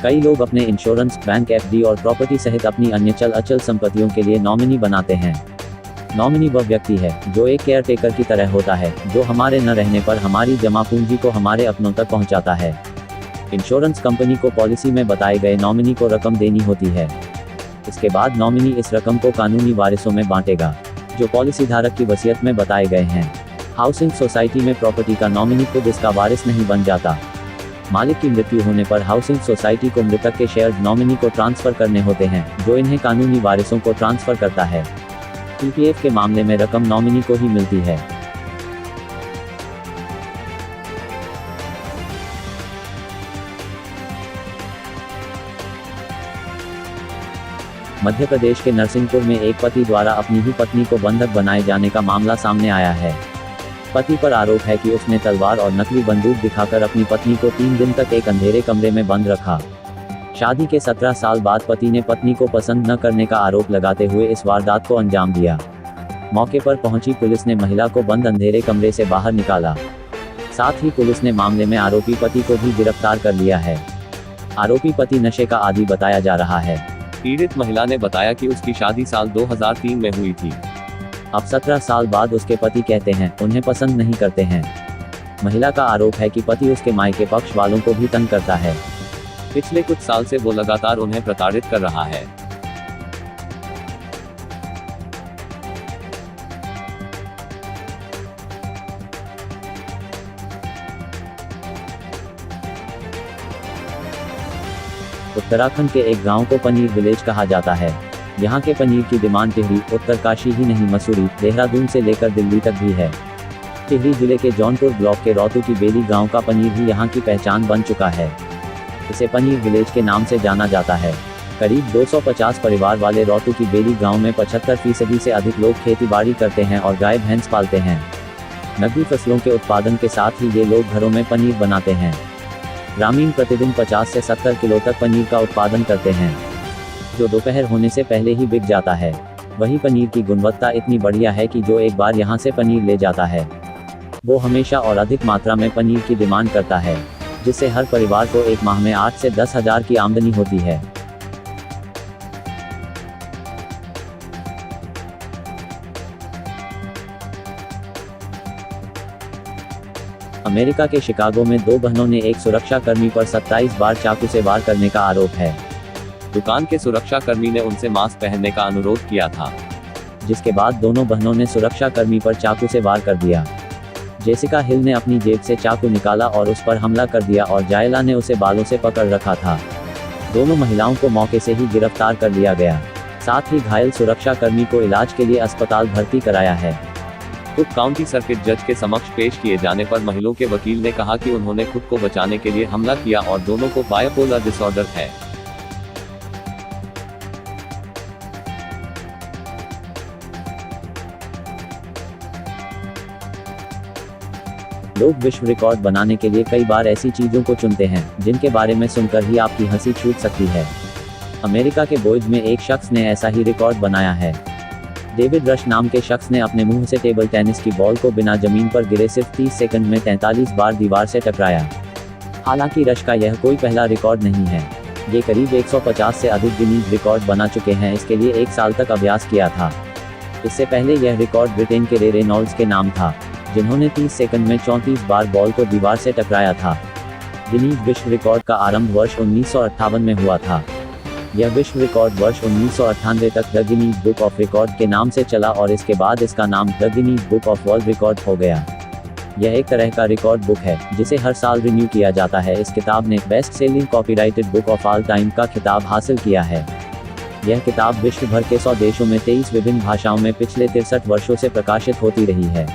कई लोग अपने इंश्योरेंस, बैंक, एफडी और प्रॉपर्टी सहित अपनी अन्य चल अचल संपत्तियों के लिए नॉमिनी बनाते हैं। नॉमिनी वह व्यक्ति है जो एक केयर टेकर की तरह होता है, जो हमारे न रहने पर हमारी जमा पूंजी को हमारे अपनों तक पहुंचाता है। इंश्योरेंस कंपनी को पॉलिसी में बताए गए नॉमिनी को रकम देनी होती है। इसके बाद नॉमिनी इस रकम को कानूनी वारिसों में बांटेगा, जो पॉलिसी धारक की वसीयत में बताए गए हैं। हाउसिंग सोसाइटी में प्रॉपर्टी का नॉमिनी खुद इसका वारिस नहीं बन जाता। मालिक की मृत्यु होने पर हाउसिंग सोसाइटी को मृतक के शेयर्स नॉमिनी को ट्रांसफर करने होते हैं, जो इन्हें कानूनी वारिसों को ट्रांसफर करता है। पीपीएफ के मामले में रकम नॉमिनी को ही मिलती है। मध्य प्रदेश के नरसिंहपुर में एक पति द्वारा अपनी ही पत्नी को बंधक बनाए जाने का मामला सामने आया है। पति पर आरोप है कि उसने तलवार और नकली बंदूक दिखाकर अपनी पत्नी को 3 दिन तक एक अंधेरे कमरे में बंद रखा। शादी के 17 साल बाद पति ने पत्नी को पसंद न करने का आरोप लगाते हुए इस वारदात को अंजाम दिया। मौके पर पहुंची पुलिस ने महिला को बंद अंधेरे कमरे से बाहर निकाला। साथ ही पुलिस ने मामले में आरोपी पति को भी गिरफ्तार कर लिया है। आरोपी पति नशे का आदी बताया जा रहा है। पीड़ित महिला ने बताया कि उसकी शादी साल 2003 में हुई थी। अब 17 साल बाद उसके पति कहते हैं उन्हें पसंद नहीं करते हैं। महिला का आरोप है कि पति उसके मायके पक्ष वालों को भी तंग करता है। पिछले कुछ साल से वो लगातार उन्हें प्रताड़ित कर रहा है। उत्तराखंड के एक गांव को पनीर विलेज कहा जाता है। यहाँ के पनीर की डिमांड टिहरी, उत्तरकाशी ही नहीं मसूरी, देहरादून से लेकर दिल्ली तक भी है। टिहरी जिले के जौनपुर ब्लॉक के रौतू की बेली गांव का पनीर भी यहाँ की पहचान बन चुका है। इसे पनीर विलेज के नाम से जाना जाता है। करीब 250 परिवार वाले रौतू की बेली गांव में 75% से अधिक लोग खेतीबाड़ी करते हैं और गाय भैंस पालते हैं। नकदी फसलों के उत्पादन के साथ ही ये लोग घरों में पनीर बनाते हैं। ग्रामीण प्रतिदिन 50 से 70 किलो तक पनीर का उत्पादन करते हैं, जो दोपहर होने से पहले ही बिक जाता है। वही पनीर की गुणवत्ता इतनी बढ़िया है कि जो एक बार यहाँ से पनीर ले जाता है, वो हमेशा और अधिक मात्रा में पनीर की डिमांड करता है, जिससे हर परिवार को एक माह में 8 से 10 हज़ार की आमदनी होती है। अमेरिका के शिकागो में 2 बहनों ने एक सुरक्षा कर्मी पर 27 बार चाकू से वार करने का आरोप है। दुकान के सुरक्षा कर्मी ने उनसे मास्क पहनने का अनुरोध किया था, जिसके बाद दोनों बहनों ने सुरक्षा कर्मी पर चाकू से वार कर दिया। जेसिका हिल ने अपनी जेब से चाकू निकाला और उस पर हमला कर दिया और जायला ने उसे बालों से पकड़ रखा था। दोनों महिलाओं को मौके से ही गिरफ्तार कर लिया गया। साथ ही घायल सुरक्षा कर्मी को इलाज के लिए अस्पताल भर्ती कराया है। कुक काउंटी सर्किट जज के समक्ष पेश किए जाने पर महिलाओं के वकील ने कहा कि उन्होंने खुद को बचाने के लिए हमला किया और दोनों को बाइपोलर डिसऑर्डर है। लोग विश्व रिकॉर्ड बनाने के लिए कई बार ऐसी चीजों को चुनते हैं जिनके बारे में सुनकर ही आपकी हंसी छूट सकती है। अमेरिका के बोइज में एक शख्स ने ऐसा ही रिकॉर्ड बनाया है। डेविड रश नाम के शख्स ने अपने मुंह से टेबल टेनिस की बॉल को बिना जमीन पर गिरे सिर्फ 30 सेकंड में 43 बार दीवार से टकराया। हालांकि रश का यह कोई पहला रिकॉर्ड नहीं है। ये करीब 150 से अधिक गिनीज रिकॉर्ड बना चुके हैं। इसके लिए 1 साल तक अभ्यास किया था। इससे पहले यह रिकॉर्ड ब्रिटेन के रे रेनॉल्ड्स के नाम था, जिन्होंने 30 सेकंड में 34 बार बॉल को दीवार से टकराया था। गिनीज विश्व रिकॉर्ड का आरंभ वर्ष 1958 में हुआ था। यह विश्व रिकॉर्ड वर्ष 1998 तक the Guinness book of record के नाम से चला और इसके बाद इसका नाम the Guinness book of world record हो गया। यह एक तरह का रिकॉर्ड बुक है जिसे हर साल रिन्यू किया जाता है। इस किताब ने best selling copyrighted book of all time का खिताब हासिल किया है। यह किताब विश्व भर के 100 देशों में 23 विभिन्न भाषाओं में पिछले 63 वर्षों से प्रकाशित होती रही है।